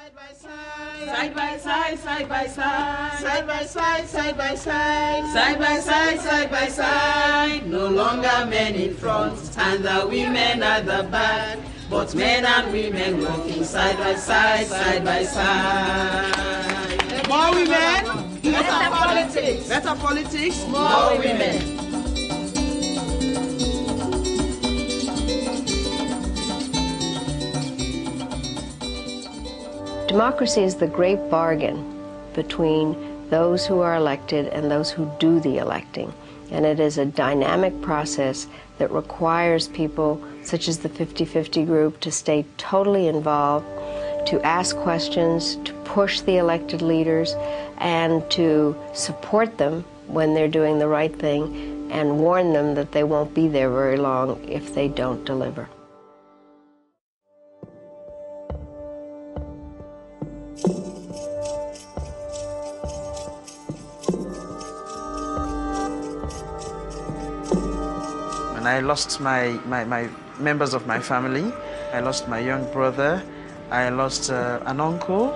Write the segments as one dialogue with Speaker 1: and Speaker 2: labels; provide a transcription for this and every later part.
Speaker 1: Side by side, side by side, side by side, side by side, side by side, side by side, side by side. No longer men in front and the women at the back, but men and women walking side by side, side by side. More women, better politics. Better politics, more women.
Speaker 2: Democracy is the great bargain between those who are elected and those who do the electing. And it is a dynamic process that requires people, such as the 50-50 group, to stay totally involved, to ask questions, to push the elected leaders, and to support them when they're doing the right thing, and warn them that they won't be there very long if they don't deliver.
Speaker 3: When I lost my members of my family, I lost my young brother, I lost an uncle.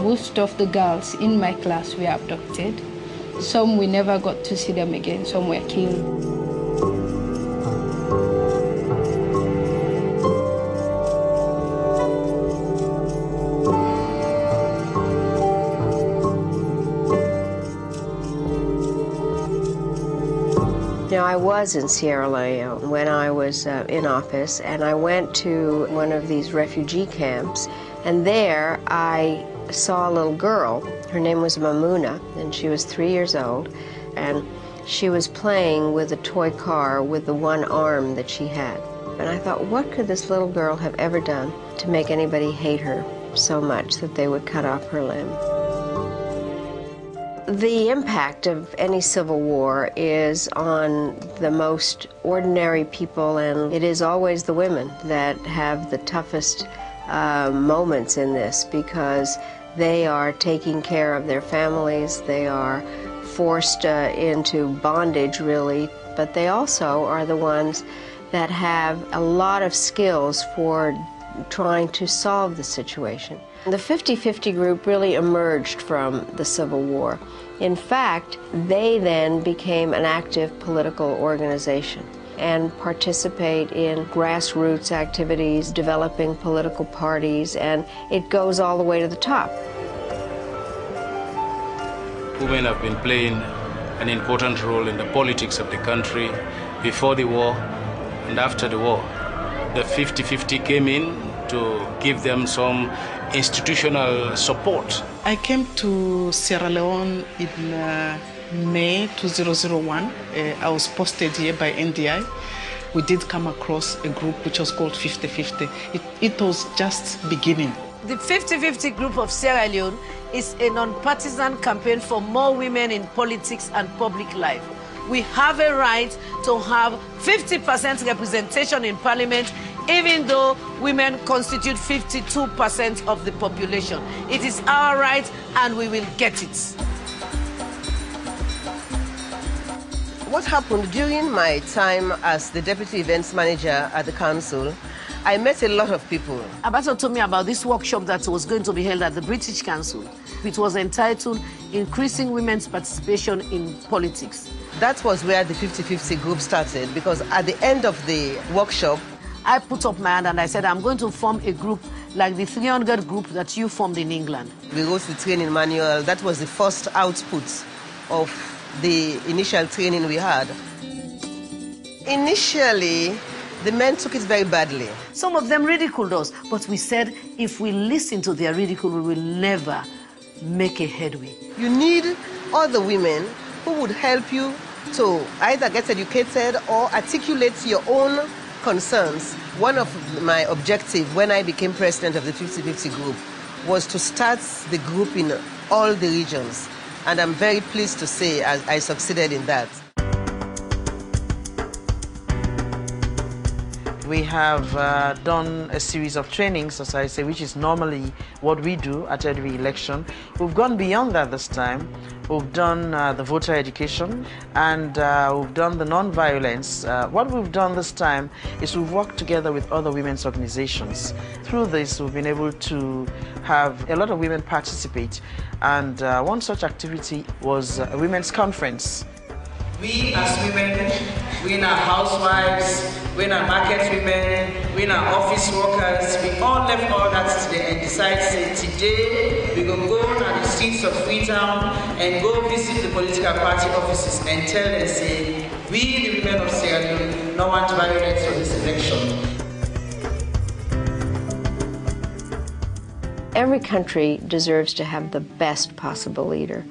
Speaker 4: Most of the girls in my class were abducted. Some we never got to see them again, some were killed.
Speaker 2: Now, I was in Sierra Leone when I was in office, and I went to one of these refugee camps, and there I saw a little girl. Her name was Mamuna, and she was 3 years old, and she was playing with a toy car with the one arm that she had. And I thought, what could this little girl have ever done to make anybody hate her so much that they would cut off her limb? The impact of any civil war is on the most ordinary people, and it is always the women that have the toughest moments in this, because they are taking care of their families, they are forced into bondage, really, but they also are the ones that have a lot of skills for trying to solve the situation. The 50-50 group really emerged from the Civil War. In fact, they then became an active political organization and participate in grassroots activities, developing political parties, and it goes all the way to the top.
Speaker 5: Women have been playing an important role in the politics of the country before the war and after the war. The 50-50 came in to give them some institutional support.
Speaker 6: I came to Sierra Leone in May 2001. I was posted here by NDI. We did come across a group which was called 50-50. It was just beginning.
Speaker 7: The 50-50 group of Sierra Leone is a non-partisan campaign for more women in politics and public life. We have a right to have 50% representation in parliament, even though women constitute 52% of the population. It is our right, and we will get it.
Speaker 8: What happened during my time as the deputy events manager at the council, I met a lot of people.
Speaker 7: Abato told me about this workshop that was going to be held at the British Council. It was entitled Increasing Women's Participation in Politics.
Speaker 8: That was where the 50-50 group started, because at the end of the workshop,
Speaker 7: I put up my hand and I said, I'm going to form a group like the 300 group that you formed in England.
Speaker 8: We wrote the training manual. That was the first output of the initial training we had. Initially, the men took it very badly.
Speaker 7: Some of them ridiculed us, but we said if we listen to their ridicule, we will never make a headway.
Speaker 8: You need other women who would help you to either get educated or articulate your own concerns. One of my objectives when I became president of the 50-50 group was to start the group in all the regions. And I'm very pleased to say I succeeded in that.
Speaker 3: We have done a series of trainings, as I say, which is normally what we do at every election. We've gone beyond that this time. We've done the voter education, and we've done the non-violence. What we've done this time is we've worked together with other women's organizations. Through this, we've been able to have a lot of women participate, and one such activity was a women's conference.
Speaker 1: We as women, we are housewives, we are market women, we are office workers, we all left all that today and decided, say, today we go on the streets of Freetown and go visit the political party offices and tell them, say, we the women of Sierra Leone don't want violence for this election.
Speaker 2: Every country deserves to have the best possible leader,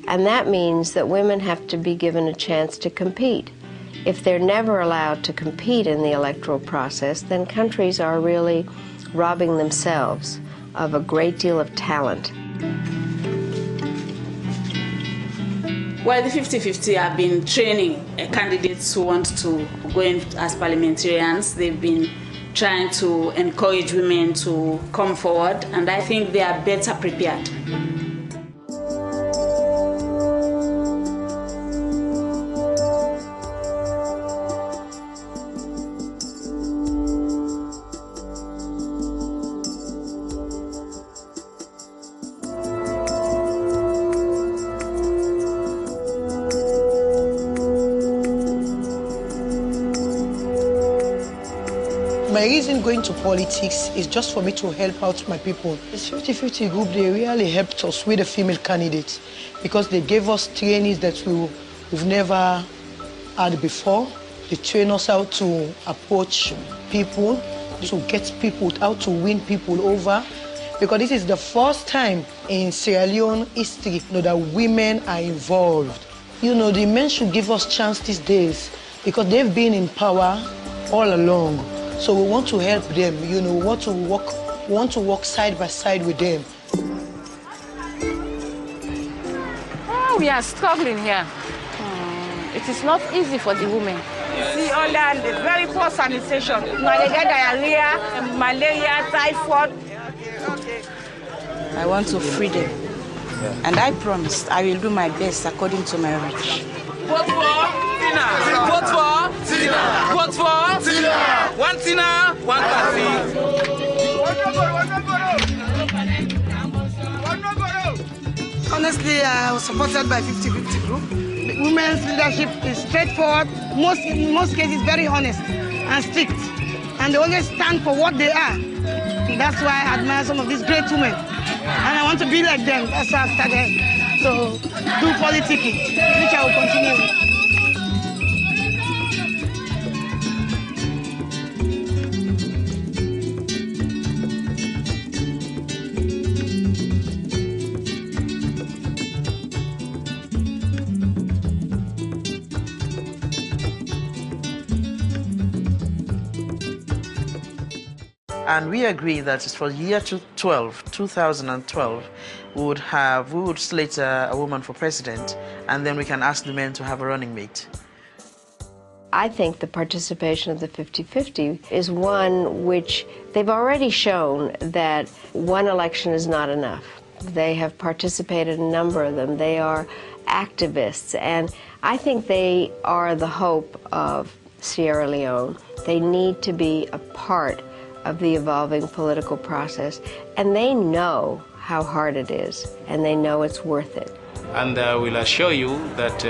Speaker 2: and that means that women have to be given a chance to compete. If they're never allowed to compete in the electoral process, then countries are really robbing themselves of a great deal of talent.
Speaker 9: Well, the 50-50 have been training candidates who want to go in as parliamentarians. They've been trying to encourage women to come forward, and I think they are better prepared.
Speaker 10: My reason going to politics is just for me to help out my people. This 50-50 group, they really helped us with the female candidates because they gave us trainings that we've never had before. They train us how to approach people, to get people, how to win people over. Because this is the first time in Sierra Leone history that women are involved. The men should give us chance these days because they've been in power all along. So we want to help them, we want to work side by side with them.
Speaker 11: Oh, we are struggling here. It is not easy for the women.
Speaker 12: See, all that, the very poor sanitation. They get diarrhea, malaria, typhoid.
Speaker 13: I want to free them. And I promised I will do my best according to my reach.
Speaker 1: Vote for Tina. Vote for Tina. Vote for Tina. One Tina, one party.
Speaker 12: Honestly, I was supported by 50-50 group. The women's leadership is straightforward, in most cases very honest and strict. And they always stand for what they are. And that's why I admire some of these great women. And I want to be like them. That's why I started to do politicking, which I will continue with.
Speaker 3: And we agree that for the year 2012, we would slate a woman for president, and then we can ask the men to have a running mate.
Speaker 2: I think the participation of the 50-50 is one which they've already shown that one election is not enough. They have participated in a number of them. They are activists, and I think they are the hope of Sierra Leone. They need to be a part of the evolving political process, and they know how hard it is, and they know it's worth it.
Speaker 5: And I will assure you that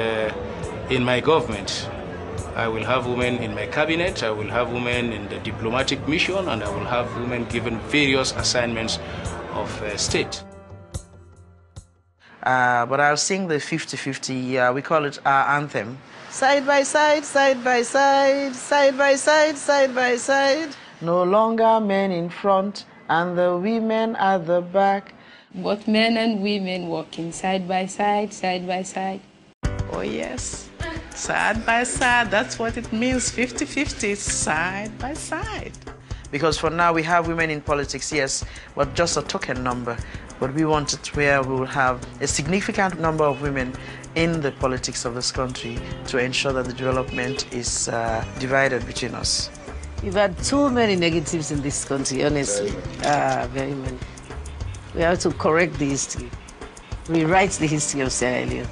Speaker 5: in my government, I will have women in my cabinet, I will have women in the diplomatic mission, and I will have women given various assignments of state.
Speaker 3: But I'll sing the 50-50, we call it our anthem.
Speaker 8: Side by side, side by side, side by side, side by side.
Speaker 3: No longer men in front and the women at the back.
Speaker 4: Both men and women walking side by side, side by side.
Speaker 6: Oh yes, side by side, that's what it means, 50-50, side by side.
Speaker 3: Because for now we have women in politics, yes, but just a token number. But we want it where we will have a significant number of women in the politics of this country to ensure that the development is divided between us.
Speaker 7: We've had too many negatives in this country, honestly. Very many. We have to correct the history, rewrite the history of Sierra Leone.